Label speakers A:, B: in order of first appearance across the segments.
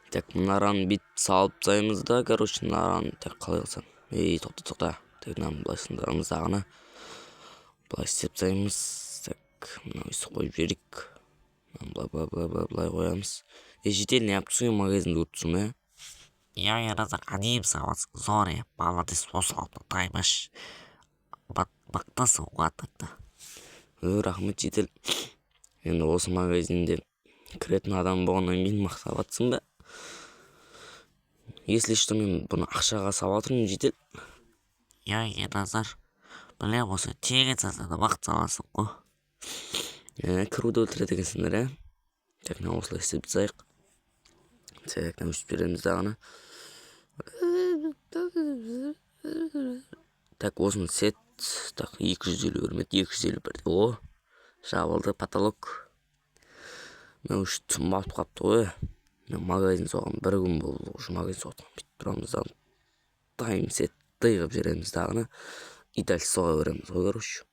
A: Так мынараны бүйтіп салып тастаймыз да, короче, мынараны так қалай қылсам. Тоқта. Так мынаны былай сындырамыз дағыны. Былай істеп тастаймыз. Так, мына өйстіп қойып жіберейік. Былай қоямыз. Жетел не yaptың магазинді өртсің, ә?
B: Я разок одним салатсың, зоре, молодец, осалды таймаш. Бақтасың уатықта.
A: Рахмет жетел. Енді осы магазинде кіретін адам болғаннан кейін мақтап атсың ба? Если что, мен бұны ақшаға салып жатырмын, жетел.
B: Я Назар, білем осы тегін сатсада бақыт саласың ғой.
A: Кіруді өлтіреді екенсіңдер, ә? Так, мына осылай істеп тастайық. Так, мына өшіп береміз дағыны. Так, осыны сет. Так, 250 бермеді, 250 берді. О, жабылды потолок. Мына өшіп тұнбап қапты ғой. Магазин соған бір күн болды. Осы магазин соғытқан бүйтіп тұрамыздан тайм сет қылып жібереміз дағыны. И дәл соға береміз ғой, короче.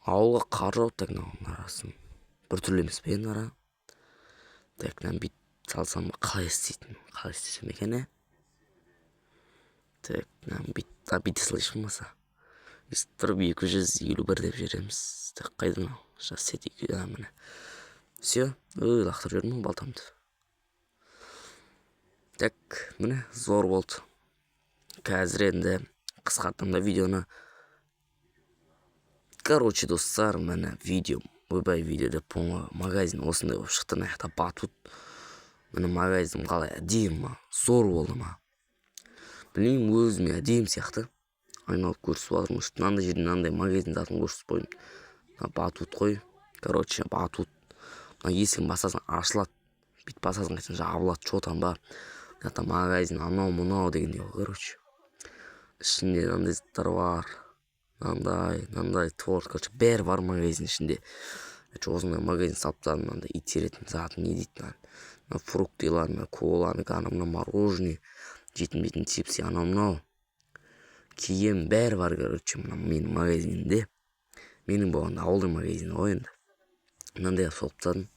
A: Ауылға қар жауып, так, мынаның арасын бір түрлі емес пе енді ара. Так, мынаны бүйтіп салсам қалай істейтін, қалай істесем екен, ә? Так, мынаны бүйтіп салайыншы болмаса. Істіріп 251 деп жібереміз. Так, қайда мынау? Жас сет 2, міне. Все, лақтырып жібердім ғой балтамды. Так, міне, зор болды. Қазір енді қысқарттым да видеоны. Короче, достар, міне видео, ойбай видео деп магазин осындай болып шықты. Наяқта батут. Міне магазин қалай әдемі ма, зор болды ма. Білмеймін, өзіме әдемі сияқты. Айналып көрсіп жатырмын. Мынандай жерден мынандай магазин затын көрсіп қойдым. Батут қой. Короче, батут. Есігін басасың ашылады. Бүйтіп басасың қайтсаң жабылады, чотан ба. Мына магазин анау дегендей ғой, короче. Ішінде мынандай заттар бар. Мынандай торт, короче, бәрі бар магазин ішінде. Осындай магазин салып тастадым, мынандай итеретін затын не дейді. Фруктылар, кола, мына мороженое, жейтін чипсы, анау. Киім бәрі бар, короче, менің магазинімде. Менің болғанда ауылдың магазині ғой енді. Мынандай салып тастадым.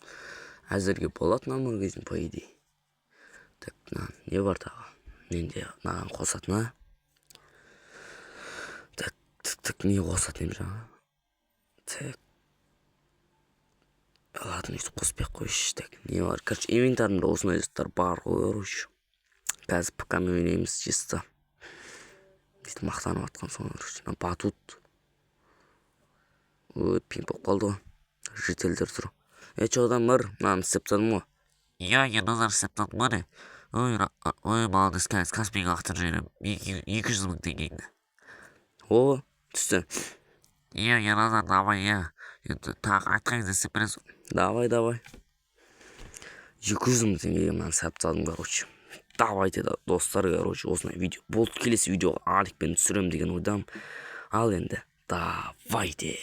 A: Әзірге болады мына магазин, по идее. Так, не бар тағы? Менде мынаған қосатын, а? Так, не қосатын жаңа? Так. Ладно, өйтіп қоспай қойшы. Так, не бар? Короче, инвентарымда осындай заттар бар ғой, короче. Қазір ПК-ны ойнаймыз, чисто. Сөйтіп мақтанып атқан соң, короче. Батут. Пин болып қалды ғой. Жетелдер тұр. Чоғдан бар, мынаны істеп тастадым ғой.
B: Я Назар істеп тастадым ғой. Ой, молодец, қазір Каспийға лақтырып жіберем. 200 мың теңгеңді.
A: О, түсті.
B: Я Назар, давай, я. Енді тағы айтқаныңызды істеп бересің.
A: Давай. 200 мың теңгеге мынаны істеп тастадым, короче. Давайте да, достар, короче, осындай видео. Болды, келесі видеоға аликпен түсірем деген ойдам. Ал енді, давайте.